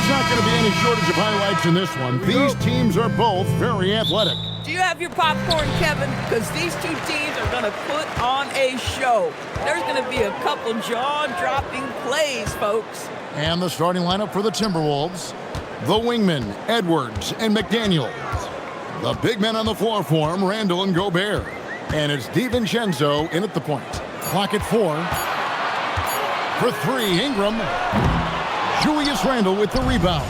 There's not going to be any shortage of highlights in this one. These teams are both very athletic. Do you have your popcorn, Kevin? Because these two teams are going to put on a show. There's going to be a couple jaw-dropping plays, folks. And the starting lineup for the Timberwolves. The wingmen, Edwards and McDaniels. The big men on the floor for him, Randall and Gobert. And it's DiVincenzo in at the point. Clock at 4. For 3, Ingram. Julius Randle with the rebound.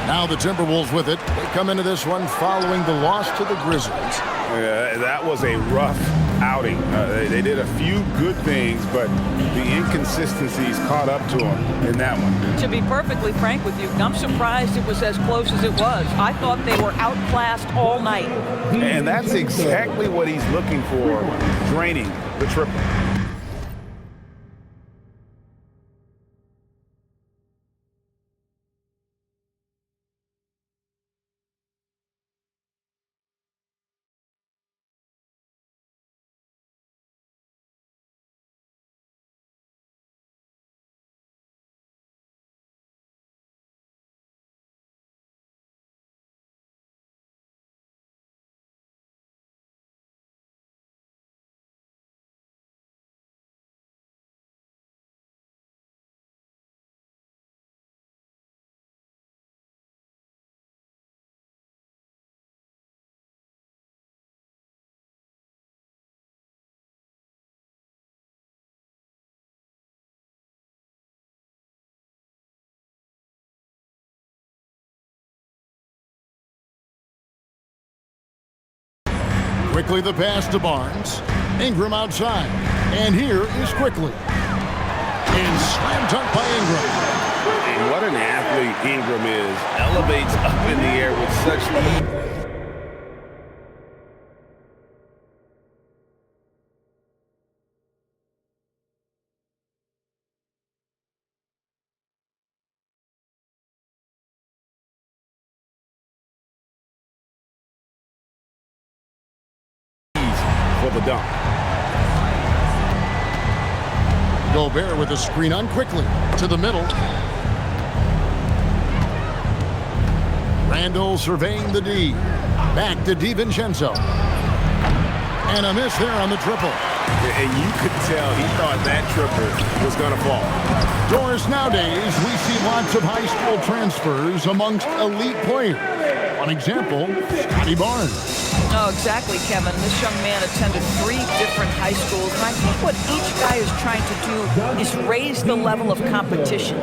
Now the Timberwolves with it. They come into this one following the loss to the Grizzlies. That was a rough outing. They did a few good things, but the inconsistencies caught up to them in that one. To be perfectly frank with you, I'm surprised it was as close as it was. I thought they were outclassed all night. And that's exactly what he's looking for, draining the triple. Quickly the pass to Barnes. Ingram outside. And here is Quickly. And slam dunk by Ingram. And what an athlete Ingram is. Elevates up in the air with such ease. For the dunk. Gobert with a screen on Quickly to the middle. Randall surveying the D. Back to DiVincenzo. And a miss there on the triple. And you could tell he thought that triple was going to fall. Doris, nowadays we see lots of high school transfers amongst elite players. One example, Scotty Barnes. Oh, exactly, Kevin. This young man attended 3 different high schools, and I think what each guy is trying to do is raise the level of competition.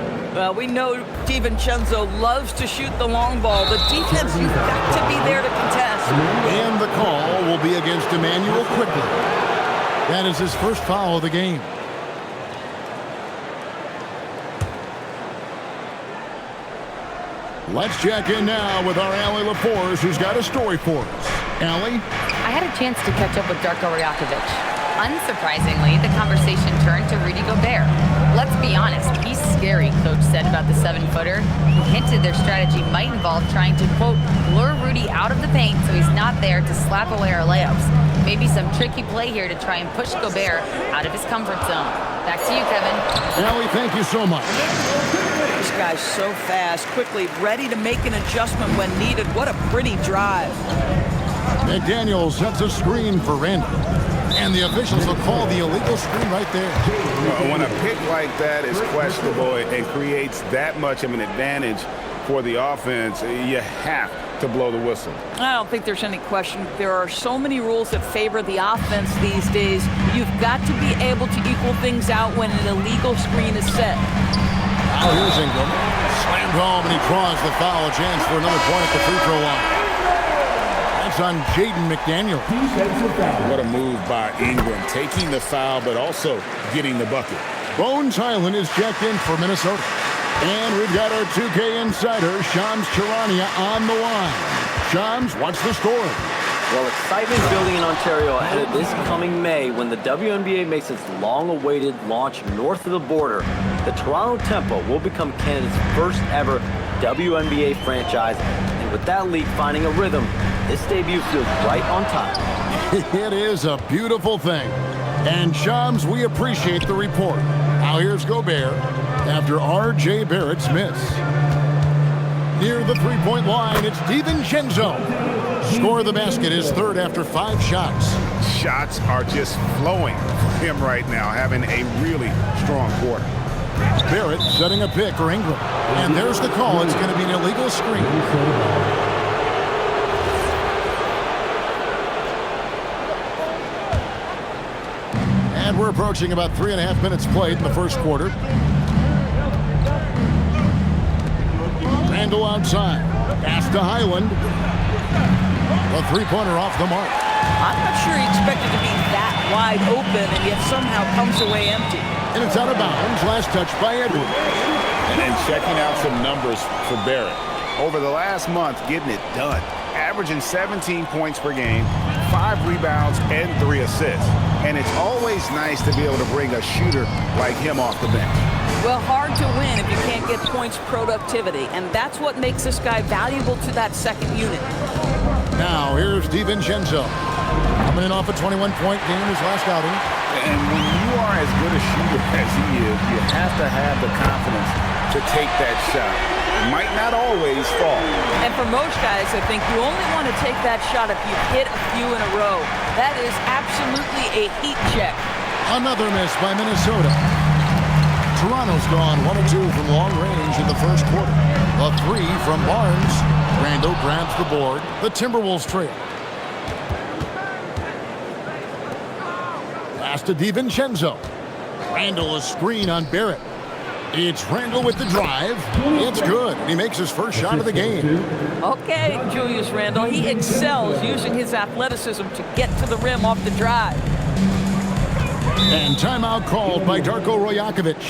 We know DiVincenzo loves to shoot the long ball, but defense, you've got to be there to contest. And the call will be against Emmanuel Quickly. That is his first foul of the game. Let's check in now with our Allie LaForce, who's got a story for us. Allie? I had a chance to catch up with Darko Rajakovic. Unsurprisingly, the conversation turned to Rudy Gobert. Let's be honest, he's scary, Coach said about the 7-footer. He hinted their strategy might involve trying to, quote, lure Rudy out of the paint so he's not there to slap away our layups. Maybe some tricky play here to try and push Gobert out of his comfort zone. Back to you, Kevin. Allie, thank you so much. This guy's so fast, quickly, ready to make an adjustment when needed. What a pretty drive. McDaniels sets a screen for Randall. And the officials will call the illegal screen right there. When a pick like that is questionable and creates that much of an advantage for the offense, you have to blow the whistle. I don't think there's any question. There are so many rules that favor the offense these days. You've got to be able to equal things out when an illegal screen is set. Now here's Ingram. Slammed home, and he draws the foul. A chance for another point at the free throw line. That's on Jaden McDaniel. What a move by Ingram, taking the foul, but also getting the bucket. Bones Highland is checked in for Minnesota. And we've got our 2K insider, Shams Charania, on the line. Shams, what's the story? Well, excitement building in Ontario ahead of this coming May when the WNBA makes its long-awaited launch north of the border. The Toronto Tempo will become Canada's first ever WNBA franchise. And with that league finding a rhythm, this debut feels right on time. It is a beautiful thing. And Shams, we appreciate the report. Now here's Gobert after R.J. Barrett's miss. Near the three-point line, it's DiVincenzo. Score of the basket is third after 5 shots. Shots are just flowing for him right now, having a really strong quarter. Barrett setting a pick for Ingram. And there's the call. It's going to be an illegal screen. And we're approaching about 3.5 minutes played in the first quarter. Randall outside. Pass to Highland. A three-pointer off the mark. I'm not sure he expected to be that wide open and yet somehow comes away empty. And it's out of bounds. Last touch by Edwards. And then checking out some numbers for Barrett. Over the last month, getting it done. Averaging 17 points per game, 5 rebounds, and 3 assists. And it's always nice to be able to bring a shooter like him off the bench. Well, hard to win if you can't get points productivity, and that's what makes this guy valuable to that second unit. Now, here's DiVincenzo. Coming in off a 21-point game his last outing. And when you are as good a shooter as he is, you have to have the confidence to take that shot. It might not always fall. And for most guys, I think you only want to take that shot if you hit a few in a row. That is absolutely a heat check. Another miss by Minnesota. Toronto's gone 1 of 2 from long range in the first quarter. A 3 from Barnes. Randall grabs the board. The Timberwolves trail. Pass to DiVincenzo. Randall a screen on Barrett. It's Randall with the drive. It's good. He makes his first shot of the game. Okay, Julius Randle. He excels using his athleticism to get to the rim off the drive. And timeout called by Darko Rajakovic.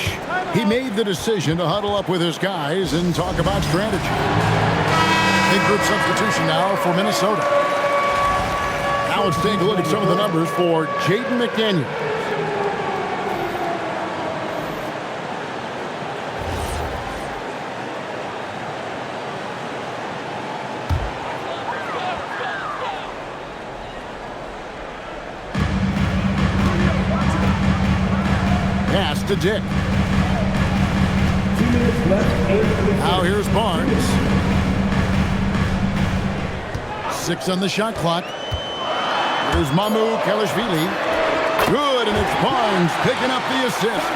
He made the decision to huddle up with his guys and talk about strategy. Big group substitution now for Minnesota. Now let's take a look at some of the numbers for Jaden McDaniel. Pass to Dick. Now here's Barnes. 6 on the shot clock. Here's Mamu Kelishvili. Good, and it's Barnes picking up the assist.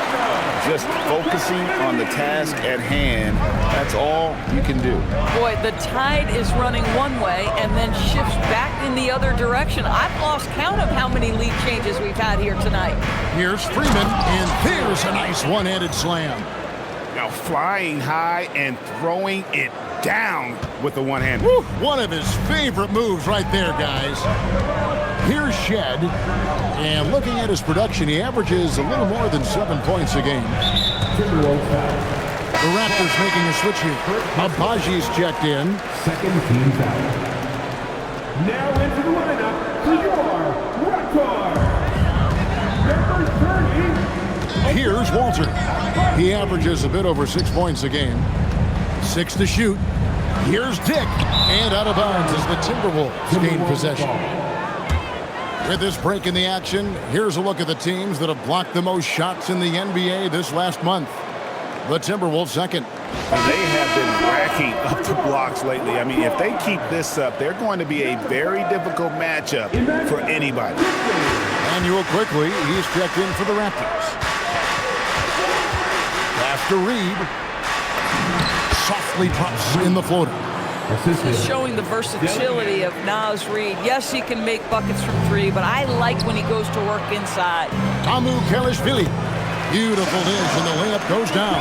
Just focusing on the task at hand. That's all you can do. Boy, the tide is running one way and then shifts back in the other direction. I've lost count of how many lead changes we've had here tonight. Here's Freeman, and there's a nice one-handed slam. Now flying high and throwing it down with the one-hand. One of his favorite moves right there, guys. Here's Shed, and looking at his production, he averages a little more than 7 points a game. The Raptors making a switch here. Abaji's checked in. Second team foul. Now into the lineup for your Raptor. Number 30. Here's Walter. He averages a bit over 6 points a game. 6 to shoot. Here's Dick, and out of bounds as the Timberwolves gain possession. With this break in the action, here's a look at the teams that have blocked the most shots in the NBA this last month. The Timberwolves second. They have been racking up the blocks lately. I mean, if they keep this up, they're going to be a very difficult matchup for anybody. Manuel quickly, he's checked in for the Raptors. Pass to Reed. Softly drops in the floater. He's showing the versatility of Naz Reid. Yes, he can make buckets from 3, but I like when he goes to work inside. Mamu Kelishvili. Beautiful dish, and the layup goes down.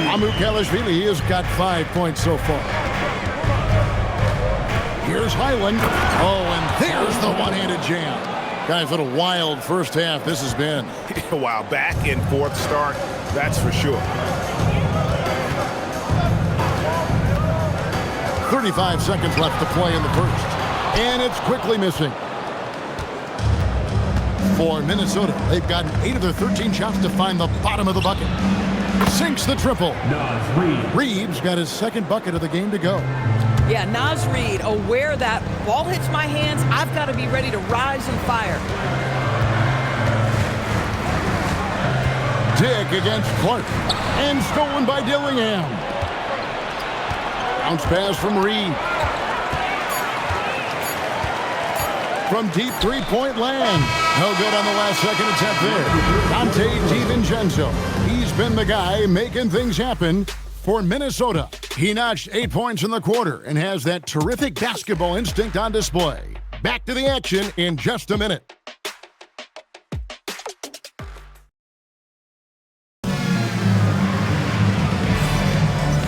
Mamu Kelishvili, he has got 5 points so far. Here's Highland. Oh, and there's the one-handed jam. Guys, what a wild first half this has been. Wow, back and forth start, that's for sure. 35 seconds left to play in the first. And it's quickly missing. For Minnesota, they've gotten 8 of their 13 shots to find the bottom of the bucket. Sinks the triple. Naz Reid. Reeves got his second bucket of the game to go. Yeah, Naz Reid, aware that ball hits my hands, I've got to be ready to rise and fire. Dick against Clark. And stolen by Dillingham. Bounce pass from Reed. From deep three-point land. No good on the last second attempt there. Dante DiVincenzo. He's been the guy making things happen for Minnesota. He notched 8 points in the quarter and has that terrific basketball instinct on display. Back to the action in just a minute.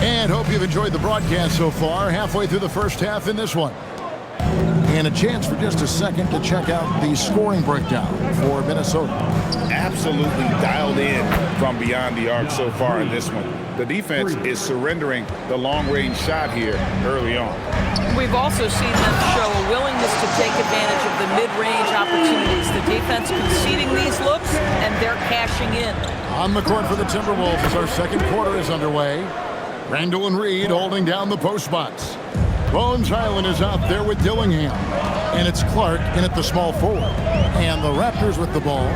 And hope you've enjoyed the broadcast so far. Halfway through the first half in this one. And a chance for just a second to check out the scoring breakdown for Minnesota. Absolutely dialed in from beyond the arc so far in this one. The defense is surrendering the long-range shot here early on. We've also seen them show a willingness to take advantage of the mid-range opportunities. The defense conceding these looks, and they're cashing in. On the court for the Timberwolves as our second quarter is underway. Randall and Reed holding down the post spots. Bones Highland is out there with Dillingham. And it's Clark in at the small forward. And the Raptors with the ball,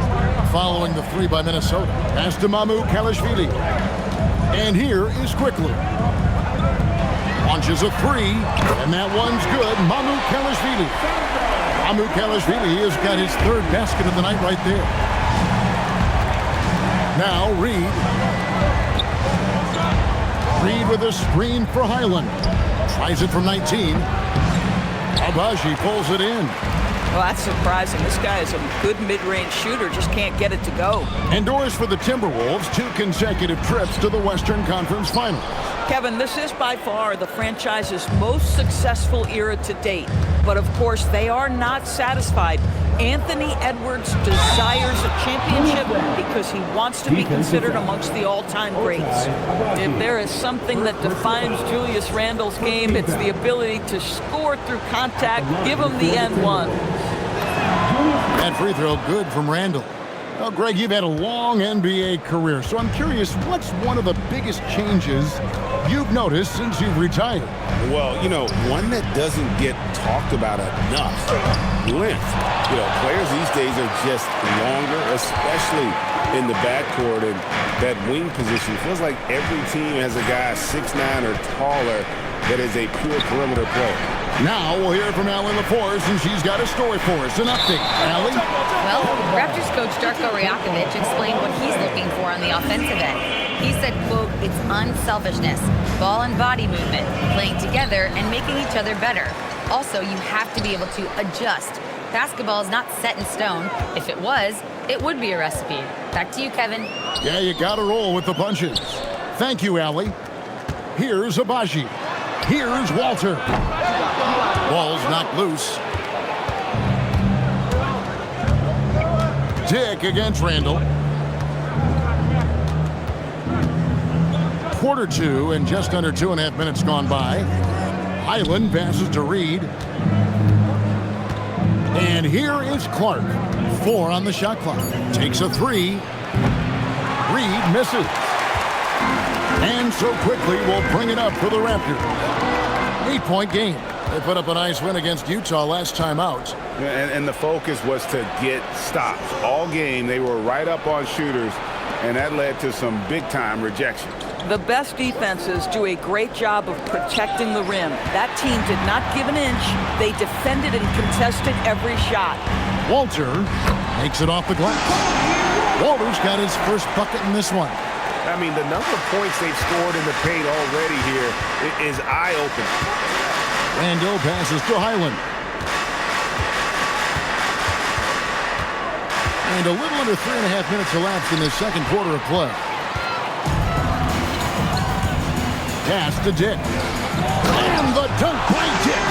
following the three by Minnesota. Pass to Mamu Kalashvili. And here is Quickly. Launches a three, and that one's good. Mamu Kalashvili. Mamu Kalashvili has got his third basket of the night right there. Now Reed. Reed with a screen for Highland. Tries it from 19. Abaji pulls it in. Well, that's surprising. This guy is a good mid-range shooter, just can't get it to go. Endures for the Timberwolves 2 consecutive trips to the Western Conference Finals. Kevin, this is by far the franchise's most successful era to date. But of course, they are not satisfied. Anthony Edwards desires a championship because he wants to be considered amongst the all-time greats. If there is something that defines Julius Randle's game, it's the ability to score through contact, give him the N1. That free throw good from Randle. Well, Greg, you've had a long NBA career, so I'm curious, what's one of the biggest changes you've noticed since you've retired? Well, you know, one that doesn't get talked about enough, length. You know, players these days are just longer, especially in the backcourt, and that wing position. Feels like every team has a guy 6'9" or taller that is a pure perimeter player. Now we'll hear from Allie LaForce, and she's got a story for us. An update. Allie? Well, Raptors coach Darko Rajakovic explained what he's looking for on the offensive end. He said, quote, it's unselfishness, ball and body movement, playing together and making each other better. Also, you have to be able to adjust. Basketball is not set in stone. If it was, it would be a recipe. Back to you, Kevin. Yeah, you got to roll with the punches. Thank you, Allie. Here's Abaji. Here's Walter. Ball's knocked loose. Dick against Randle. Quarter 2 and just under 2.5 minutes gone by. Highland passes to Reed. And here is Clark. 4 on the shot clock. Takes a 3. Reed misses. And so quickly we'll bring it up for the Raptors. 8-point game. They put up a nice win against Utah last time out. And the focus was to get stops. All game, they were right up on shooters, and that led to some big-time rejection. The best defenses do a great job of protecting the rim. That team did not give an inch. They defended and contested every shot. Walter makes it off the glass. Walter's got his first bucket in this one. I mean, the number of points they've scored in the paint already here is eye-opening. Randle passes to Highland. And a little under 3.5 minutes elapsed in the second quarter of play. Pass to Dick. And the dunk by Dick.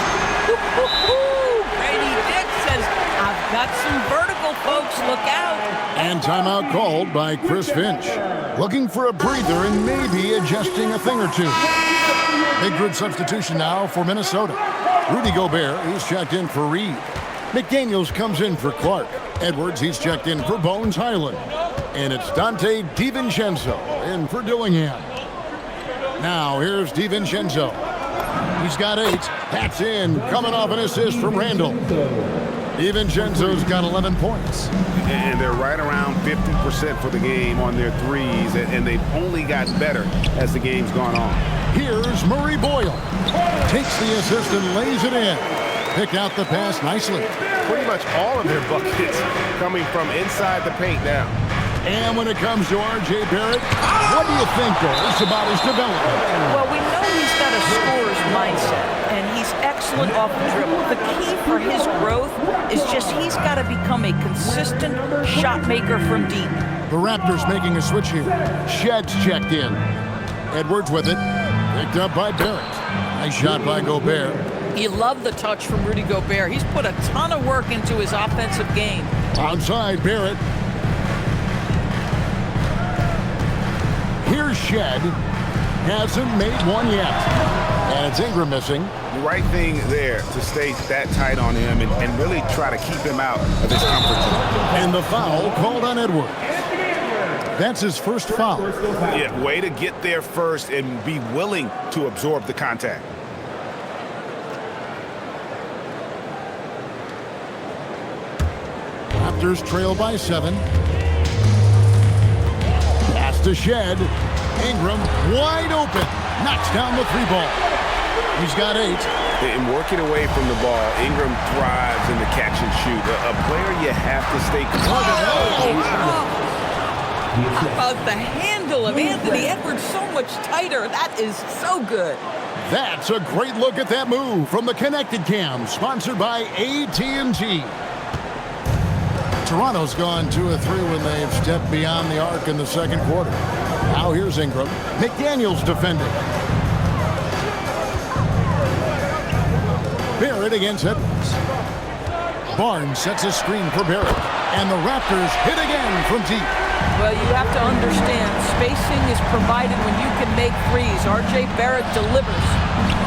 Brady Dick says, I've got some vertical, folks. Look out. And timeout called by Chris Finch. Looking for a breather and maybe adjusting a thing or two. Big grid substitution now for Minnesota. Rudy Gobert, he's checked in for Reed. McDaniels comes in for Clark. Edwards, he's checked in for Bones Highland. And it's Dante DiVincenzo in for Dillingham. Now here's DiVincenzo. He's got 8. That's in. Coming off an assist from Randle. DiVincenzo's got 11 points. And they're right around 50% for the game on their threes, and they've only gotten better as the game's gone on. Here's Murray Boyle. Takes the assist and lays it in. Pick out the pass nicely. Pretty much all of their buckets coming from inside the paint now. And when it comes to R.J. Barrett, what do you think, Goers, about his development? Well, we know he's got a scorer's mindset, and he's excellent off the dribble. The key for his growth is just he's got to become a consistent shot maker from deep. The Raptors making a switch here. Shed's checked in. Edwards with it. Picked up by Barrett. Nice shot by Gobert. You love the touch from Rudy Gobert. He's put a ton of work into his offensive game. Outside Barrett. Here's Shed. Hasn't made one yet. And it's Ingram missing. The right thing there to stay that tight on him and really try to keep him out of his comfort zone. And the foul called on Edwards. That's his first foul. Yeah, way to get there first and be willing to absorb the contact. Raptors trail by 7. Pass to Shed. Ingram wide open. Knocks down the 3-ball. He's got 8. In working away from the ball, Ingram thrives in the catch and shoot. A player you have to stay How about the handle of Anthony Edwards so much tighter? That is so good. That's a great look at that move from the Connected Cam, sponsored by AT&T. Toronto's gone 2 of 3 when they've stepped beyond the arc in the second quarter. Now here's Ingram. McDaniels defending. Barrett against Edwards. Barnes sets a screen for Barrett. And the Raptors hit again from deep. Well, you have to understand, spacing is provided when you can make threes. R.J. Barrett delivers.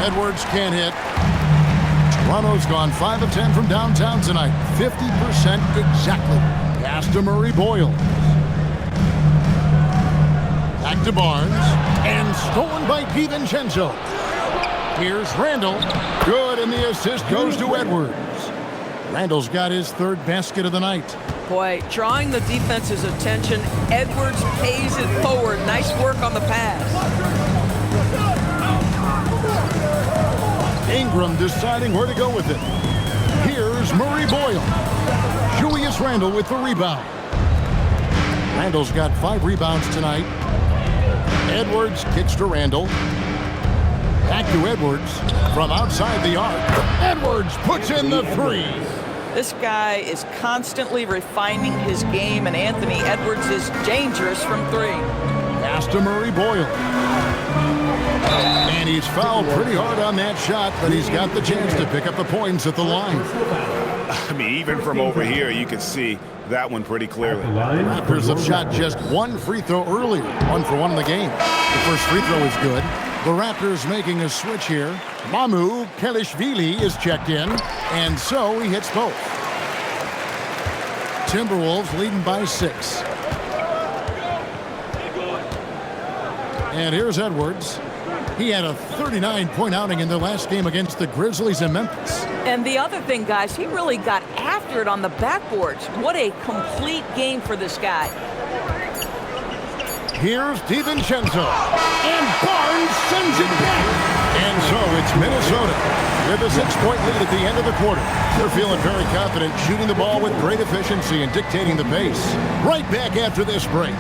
Edwards can't hit. Toronto's gone 5 of 10 from downtown tonight. 50% exactly. Pass to Murray Boyle. Back to Barnes. And stolen by DiVincenzo. Here's Randall. Good, and the assist goes to Edwards. Randall's got his 3rd basket of the night. Boy, drawing the defense's attention, Edwards pays it forward. Nice work on the pass. Ingram deciding where to go with it. Here's Murray Boyle. Julius Randle with the rebound. Randle's got 5 rebounds tonight. Edwards kicks to Randle. Back to Edwards from outside the arc. Edwards puts in the 3. This guy is constantly refining his game, and Anthony Edwards is dangerous from 3. Pass to Murray Boyle. And he's fouled pretty hard on that shot, but he's got the chance to pick up the points at the line. I mean, even from over here, you could see that one pretty clearly. Raptors have shot just 1 free throw earlier, 1 for 1 in the game. The first free throw is good. The Raptors making a switch here. Mamu Kelishvili is checked in, and so he hits both. Timberwolves leading by 6. And here's Edwards. He had a 39-point outing in their last game against the Grizzlies in Memphis. And the other thing, guys, he really got after it on the backboards. What a complete game for this guy. Here's DiVincenzo. And Barnes sends it back. And so it's Minnesota with a 6-point lead at the end of the quarter. They're feeling very confident, shooting the ball with great efficiency and dictating the pace. Right back after this break.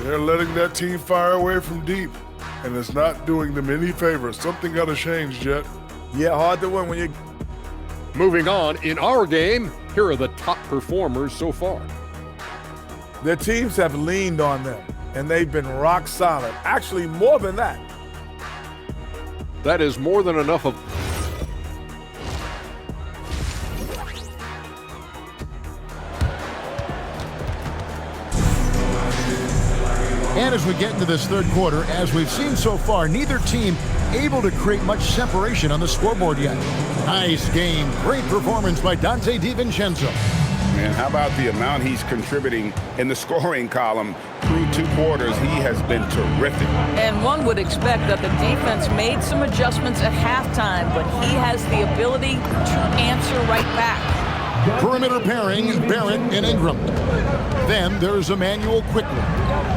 They're letting that team fire away from deep, and it's not doing them any favors. Something got to change, Jet. Yeah, hard to win when you... Moving on, in our game, here are the top performers so far. Their teams have leaned on them, and they've been rock solid. Actually, more than that. That is more than enough of... And as we get into this third quarter, as we've seen so far, neither team able to create much separation on the scoreboard yet. Nice game. Great performance by Dante DiVincenzo. Man, how about the amount he's contributing in the scoring column? Through 2 quarters, he has been terrific. And one would expect that the defense made some adjustments at halftime, but he has the ability to answer right back. Perimeter pairing, Barrett and Ingram. Then there's Emmanuel quickly.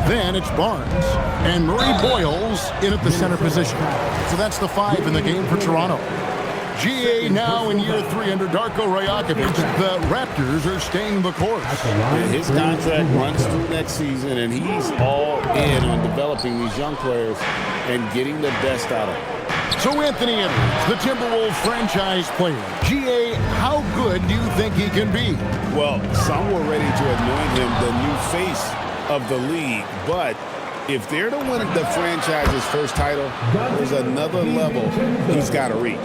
Then it's Barnes. And Murray Boyles in at the center position. So that's the 5 in the game for Toronto. GA now in year 3 under Darko Rajakovic. The Raptors are staying the course. His contract runs through next season, and he's all in on developing these young players and getting the best out of them. So Anthony Edwards, the Timberwolves franchise player. GA, how good do you think he can be? Well, some were ready to anoint him the new face of the league, but if they're to win the franchise's first title, there's another level he's got to reach.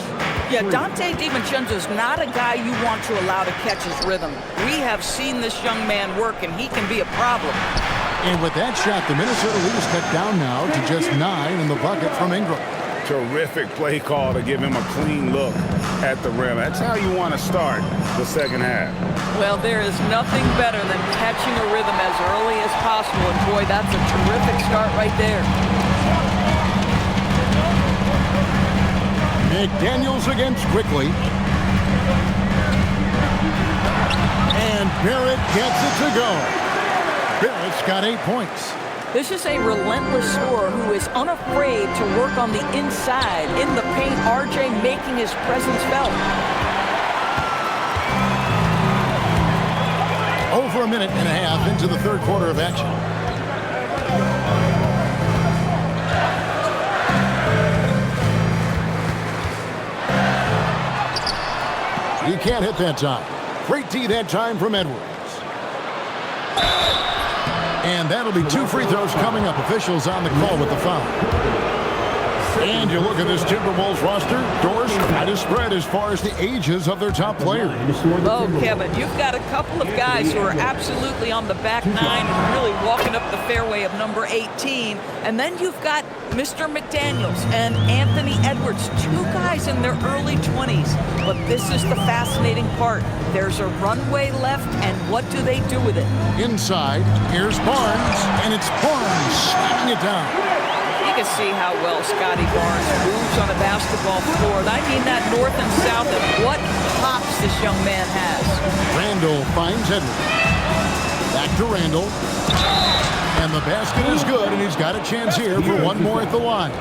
Yeah, Dante DiVincenzo is not a guy you want to allow to catch his rhythm. We have seen this young man work, and he can be a problem. And with that shot, the Minnesota Leafs cut down now to just 9 in the bucket from Ingram. Terrific play call to give him a clean look at the rim. That's how you want to start the second half. Well, there is nothing better than catching a rhythm as early as possible, and boy, that's a terrific start right there. McDaniels against quickly. And Barrett gets it to go. Barrett's got 8 points. This is a relentless scorer who is unafraid to work on the inside. In the paint, RJ making his presence felt. Over a minute and a half into the third quarter of action. He can't hit that time. Great D that time from Edwards. And that'll be 2 free throws coming up. Officials on the call with the foul. And you look at this Timberwolves roster, doors quite a spread as far as the ages of their top players. Oh, Kevin, you've got a couple of guys who are absolutely on the back 9 and really walking up the fairway of number 18. And then you've got Mr. McDaniels and Anthony Edwards, 2 guys in their early 20s. But this is the fascinating part. There's a runway left, and what do they do with it? Inside, here's Barnes, and it's Barnes slamming it down. You can see how well Scotty Barnes moves on the basketball floor. I mean that north and south, and what hops this young man has. Randall finds Edwards. Back to Randall. And the basket is good, and he's got a chance here for one more at the line.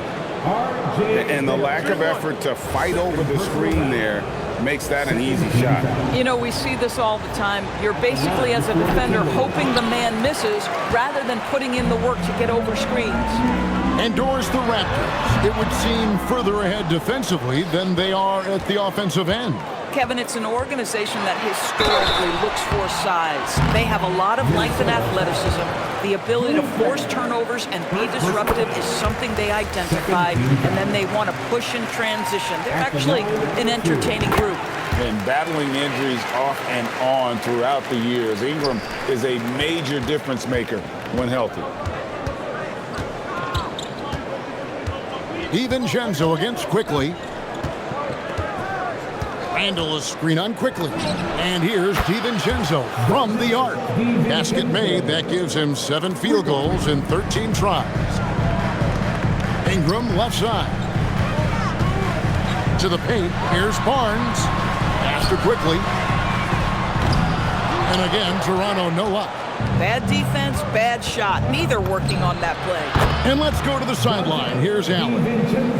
And the lack of effort to fight over the screen there makes that an easy shot. You know, we see this all the time. You're basically, as a defender, hoping the man misses rather than putting in the work to get over screens. Endorse the Raptors. It would seem further ahead defensively than they are at the offensive end. Kevin, it's an organization that historically looks for size. They have a lot of length and athleticism. The ability to force turnovers and be disruptive is something they identify, and then they want to push in transition. They're actually an entertaining group. And battling injuries off and on throughout the years. Ingram is a major difference maker when healthy. DiVincenzo against quickly. Randall is screen on quickly. And here's DiVincenzo from the arc. Basket made. That gives him 7 field goals in 13 tries. Ingram left side. To the paint. Here's Barnes. Pass to quickly. And again, Toronto no luck. Bad defense, bad shot. Neither working on that play. And let's go to the sideline. Here's Allen.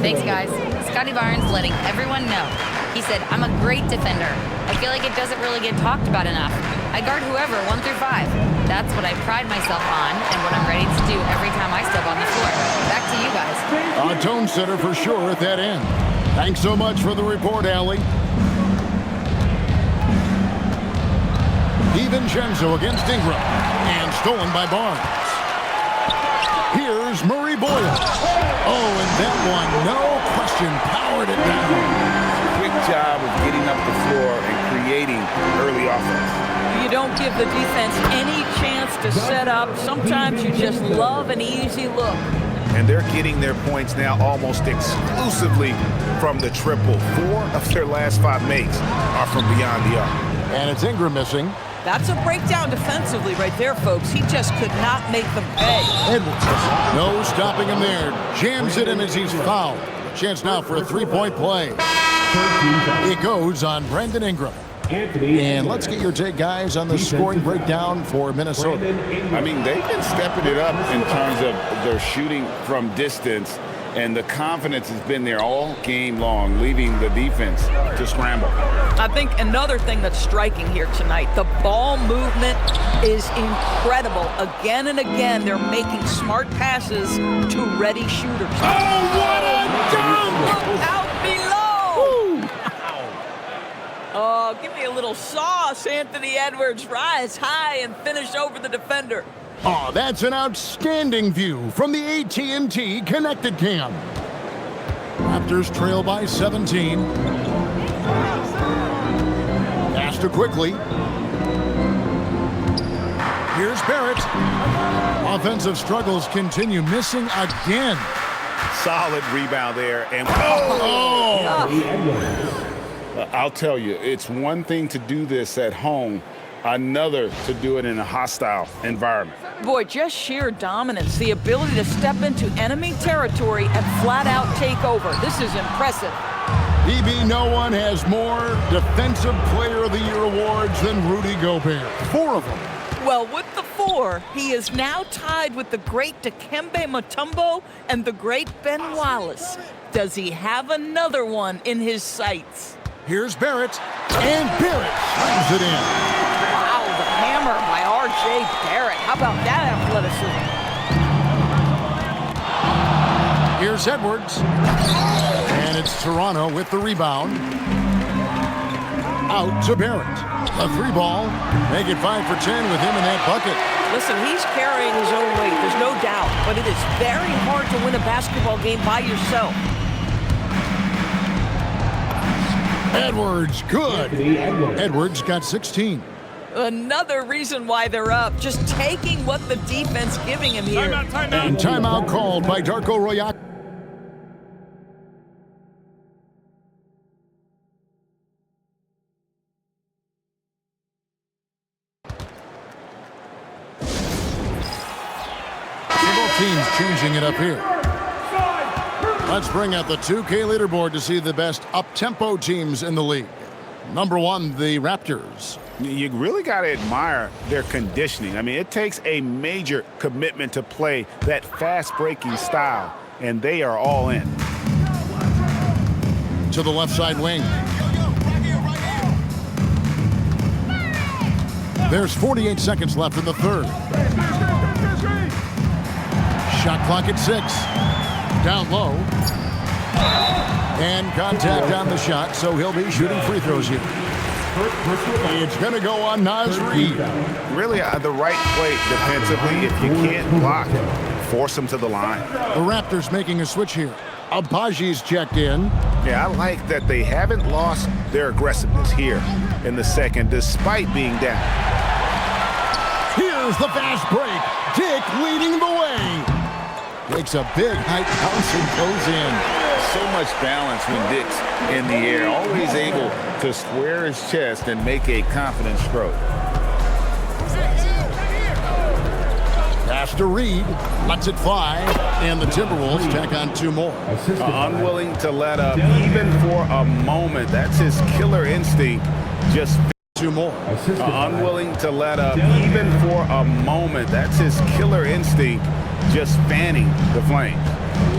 Thanks, guys. Scotty Barnes letting everyone know. He said, I'm a great defender. I feel like it doesn't really get talked about enough. I guard whoever, 1 through 5. That's what I pride myself on and what I'm ready to do every time I step on the floor. Back to you guys. A tone setter for sure at that end. Thanks so much for the report, Allie. DiVincenzo against Ingram. And stolen by Barnes. Here's Murray Boyles. Oh, and that one, no question, powered it down. Quick job of getting up the floor and creating early offense. You don't give the defense any chance to set up. Sometimes you just love an easy look. And they're getting their points now almost exclusively from the triple. 4 of their last 5 makes are from beyond the arc. And it's Ingram missing. That's a breakdown defensively right there, folks. He just could not make them pay. Edwards, no stopping him there. Jams it in as he's fouled. Chance now for a 3-point play. It goes on Brandon Ingram. And let's get your take, guys, on the scoring breakdown for Minnesota. I mean, they've been stepping it up in terms of their shooting from distance, and the confidence has been there all game long, leaving the defense to scramble. I think another thing that's striking here tonight, the ball movement is incredible. Again and again, they're making smart passes to ready shooters. Oh, what a dunk! Out below! Oh, give me a little sauce, Anthony Edwards. Rise high and finish over the defender. Oh, that's an outstanding view from the AT&T Connected Cam. Raptors trail by 17. Pass to quickly. Here's Barrett. Offensive struggles continue, missing again. Solid rebound there. And I'll tell you, it's one thing to do this at home, another to do it in a hostile environment. Boy, just sheer dominance, the ability to step into enemy territory and flat out take over. This is impressive. BB, no one has more Defensive Player of the Year awards than Rudy Gobert. 4 of them. Well, with the 4, he is now tied with the great Dikembe Mutombo and the great Ben Wallace. Does he have another one in his sights? Here's Barrett, and Barrett slams it in. Wow, the hammer by R.J. Barrett. How about that athleticism? Here's Edwards, and it's Toronto with the rebound. Out to Barrett. A 3 ball. Make it 5 for 10 with him in that bucket. Listen, he's carrying his own weight, there's no doubt, but it is very hard to win a basketball game by yourself. Edwards, good. Edwards got 16. Another reason why they're up, just taking what the defense giving him here. And timeout called by Darko Royak. Teams changing it up here. Let's bring out the 2K leaderboard to see the best up-tempo teams in the league. Number 1, the Raptors. You really got to admire their conditioning. I mean, it takes a major commitment to play that fast-breaking style, and they are all in. To the left side wing. There's 48 seconds left in the third. Shot clock at 6. Down low. And contact on the shot, so he'll be shooting free throws here. It's going to go on Naz Reid. Really the right play defensively. If you can't block, force him to the line. The Raptors making a switch here. Abaji's checked in. Yeah, I like that they haven't lost their aggressiveness here in the second, despite being down. Here's the fast break. Dick leading the way. Takes a big high bounce and goes in. So much balance when Dick's in the air. Always able to square his chest and make a confident stroke. Pass to Reid. Lets it fly. And the Timberwolves tack on 2 more. Unwilling to let up even for a moment. That's his killer instinct. Just 2 more. Unwilling to let up even for a moment. That's his killer instinct. Just fanning the flames.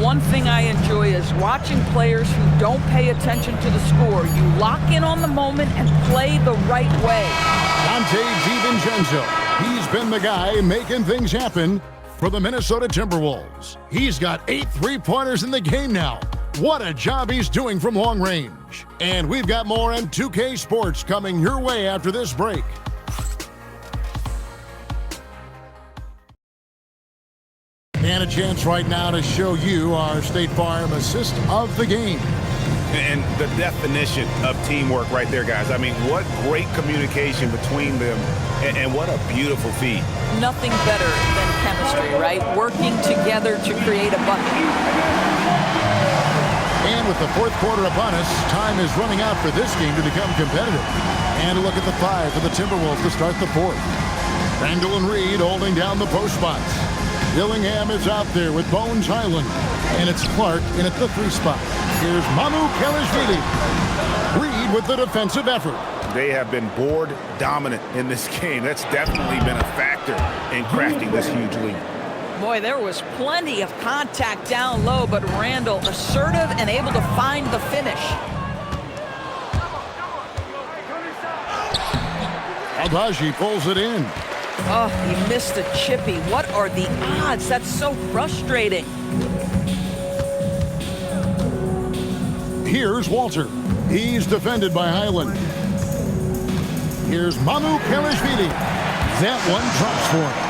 One thing I enjoy is watching players who don't pay attention to the score. You lock in on the moment and play the right way. Dante DiVincenzo. He's been the guy making things happen for the Minnesota Timberwolves. He's got 8 3-pointers in the game now. What a job he's doing from long range. And we've got more on 2K Sports coming your way after this break. And a chance right now to show you our State Farm assist of the game. And the definition of teamwork right there, guys. I mean, what great communication between them, and what a beautiful feat. Nothing better than chemistry, right? Working together to create a bucket. And with the 4th quarter upon us, time is running out for this game to become competitive. And a look at the 5 for the Timberwolves to start the 4th. Randall and Reid holding down the post spots. Dillingham is out there with Bones Highland. And it's Clark in at the 3 spot. Here's Mamu Kelishvili. Reid with the defensive effort. They have been board dominant in this game. That's definitely been a factor in crafting this huge lead. Boy, there was plenty of contact down low, but Randall assertive and able to find the finish. Albaji pulls it in. Oh, he missed a chippy. What are the odds? That's so frustrating. Here's Walter. He's defended by Highland. Here's Mamu Kalashvili. That one drops for him.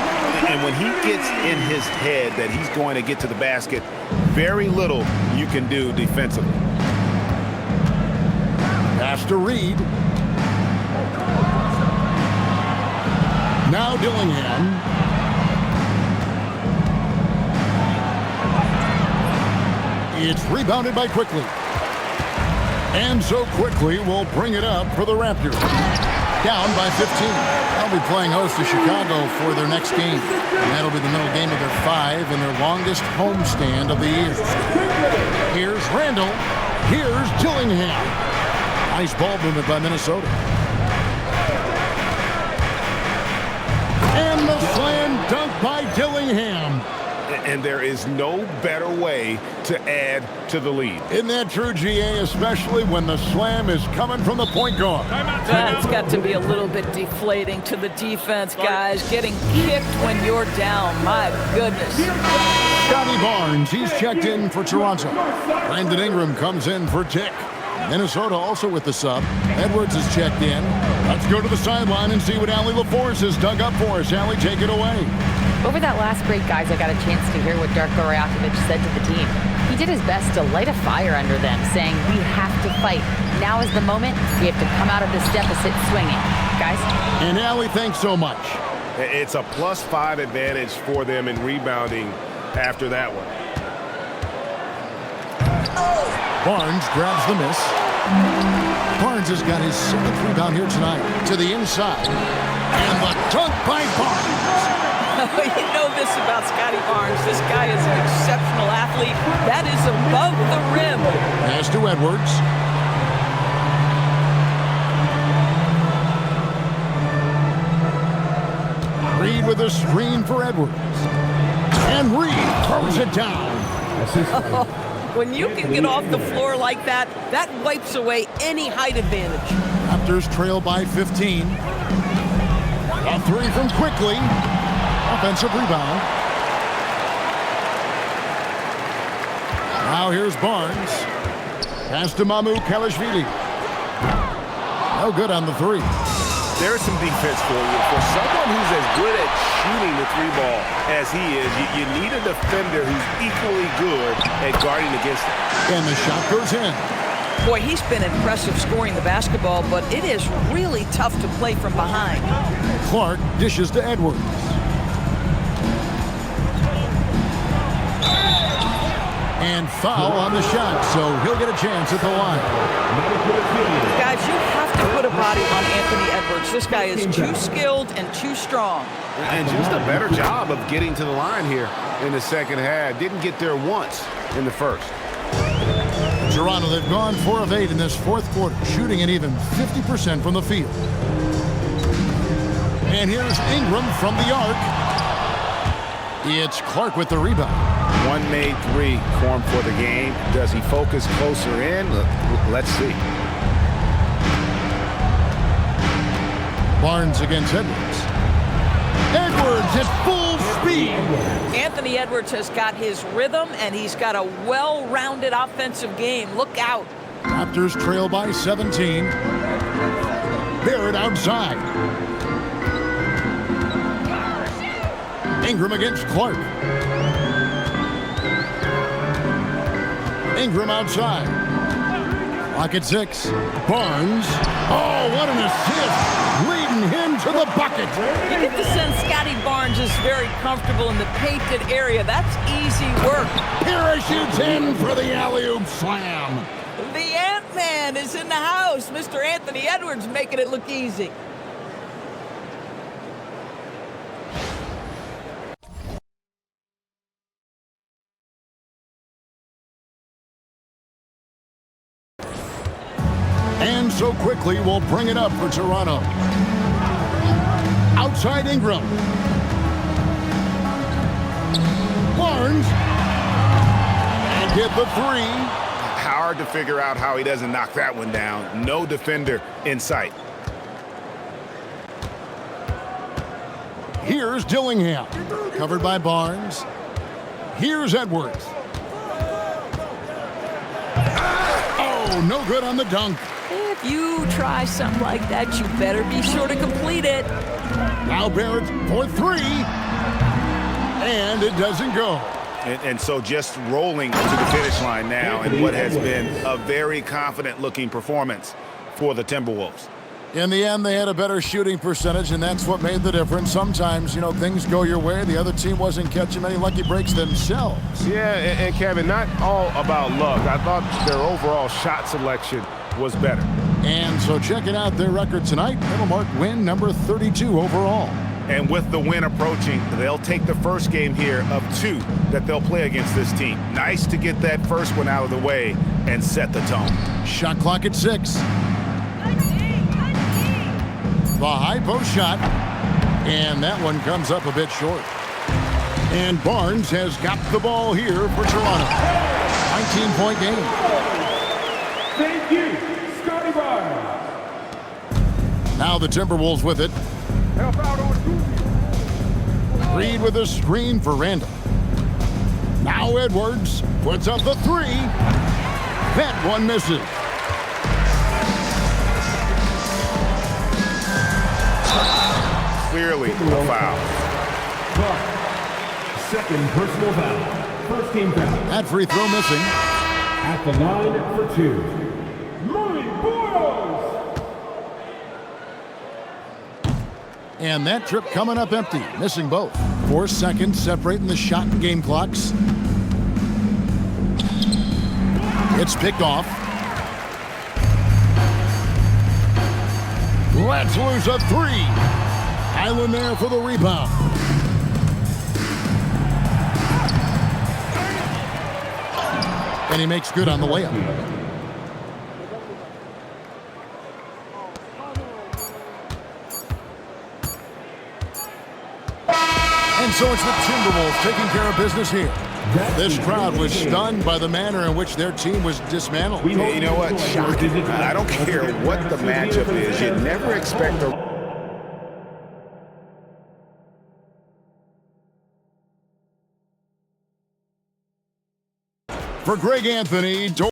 And when he gets in his head that he's going to get to the basket, very little you can do defensively. Pass to Reed. Now Dillingham. It's rebounded by Quickly. And so Quickly will bring it up for the Raptors. Down by 15. They'll be playing host to Chicago for their next game. And that'll be the middle game of their 5 and their longest homestand of the year. Here's Randall. Here's Dillingham. Nice ball movement by Minnesota. And the slam dunk by Dillingham. And there is no better way to add to the lead. Isn't that true, GA, especially when the slam is coming from the point guard? That's got to be a little bit deflating to the defense, guys. Getting kicked when you're down. My goodness. Scotty Barnes, he's checked in for Toronto. Brandon Ingram comes in for Tick. Minnesota also with the sub. Edwards is checked in. Let's go to the sideline and see what Allie LaForce has dug up for us. Allie, take it away. Over that last break, guys, I got a chance to hear what Darko Rajakovic said to the team. He did his best to light a fire under them, saying, we have to fight. Now is the moment. We have to come out of this deficit swinging. Guys? And Allie, thanks so much. It's a +5 advantage for them in rebounding after that one. Barnes grabs the miss. Barnes has got his 7th rebound here tonight. To the inside. And the dunk by Barnes. You know this about Scotty Barnes. This guy is an exceptional athlete. That is above the rim. Pass to Edwards. Reed with a screen for Edwards. And Reed throws it down. When you can get off the floor like that, that wipes away any height advantage. Raptors trail by 15. A 3 from Quickly. Offensive rebound. Now here's Barnes. Pass to Mamu Kalashvili. No good on the 3. There's some defense for you. For someone who's as good at shooting the 3-ball as he is, you need a defender who's equally good at guarding against it. And the shot goes in. Boy, he's been impressive scoring the basketball, but it is really tough to play from behind. Clark dishes to Edwards. And foul on the shot, so he'll get a chance at the line. Guys, you have to put a body on Anthony Edwards. This guy is too skilled and too strong. And just a better job of getting to the line here in the second half. Didn't get there once in the first. Toronto, they've gone 4 of 8 in this 4th quarter, shooting at even 50% from the field. And here's Ingram from the arc. It's Clark with the rebound. One made 3 formed for the game. Does he focus closer in? Let's see. Barnes against Edwards. Edwards at full speed. Anthony Edwards has got his rhythm, and he's got a well-rounded offensive game. Look out. Raptors trail by 17. Barrett outside. Ingram against Clark. Ingram outside. Clock at 6. Barnes. Oh, what an assist. Leading him to the bucket. You get the sense Scotty Barnes is very comfortable in the painted area. That's easy work. Parachutes in for the alley-oop slam. The Ant-Man is in the house. Mr. Anthony Edwards making it look easy. And so so quickly will bring it up for Toronto. Outside Ingram. Barnes. And get the three. Hard to figure out how he doesn't knock that one down. No defender in sight. Here's Dillingham. Covered by Barnes. Here's Edwards. Oh, no good on the dunk. If you try something like that, you better be sure to complete it. Now Barrett for three. And it doesn't go. And so just rolling to the finish line now in what has been a very confident-looking performance for the Timberwolves. In the end, they had a better shooting percentage, and that's what made the difference. Sometimes, things go your way. The other team wasn't catching many lucky breaks themselves. Yeah, and Kevin, not all about luck. I thought their overall shot selection was better. And so checking out their record tonight, it'll mark win number 32 overall. And with the win approaching, they'll take the first game here of 2 that they'll play against this team. Nice to get that first one out of the way and set the tone. Shot clock at 6. The high post shot, and that one comes up a bit short. And Barnes has got the ball here for Toronto. 19-point game. Thank you, Scotty Barnes. Now the Timberwolves with it. Help out on duty. Reed with a screen for Randall. Now Edwards puts up the three. That one misses. Clearly a foul. Second personal foul. First team foul. That free throw missing. At the line for 2. Money Boyles. And that trip coming up empty, missing both. 4 seconds separating the shot and game clocks. It's picked off. Let's lose a 3. Island there for the rebound. And he makes good on the layup. And so it's the Timberwolves taking care of business here. This crowd was stunned by the manner in which their team was dismantled. Yeah, you know what? Shocking. I don't care what the matchup is. You never expect a... For Greg Anthony,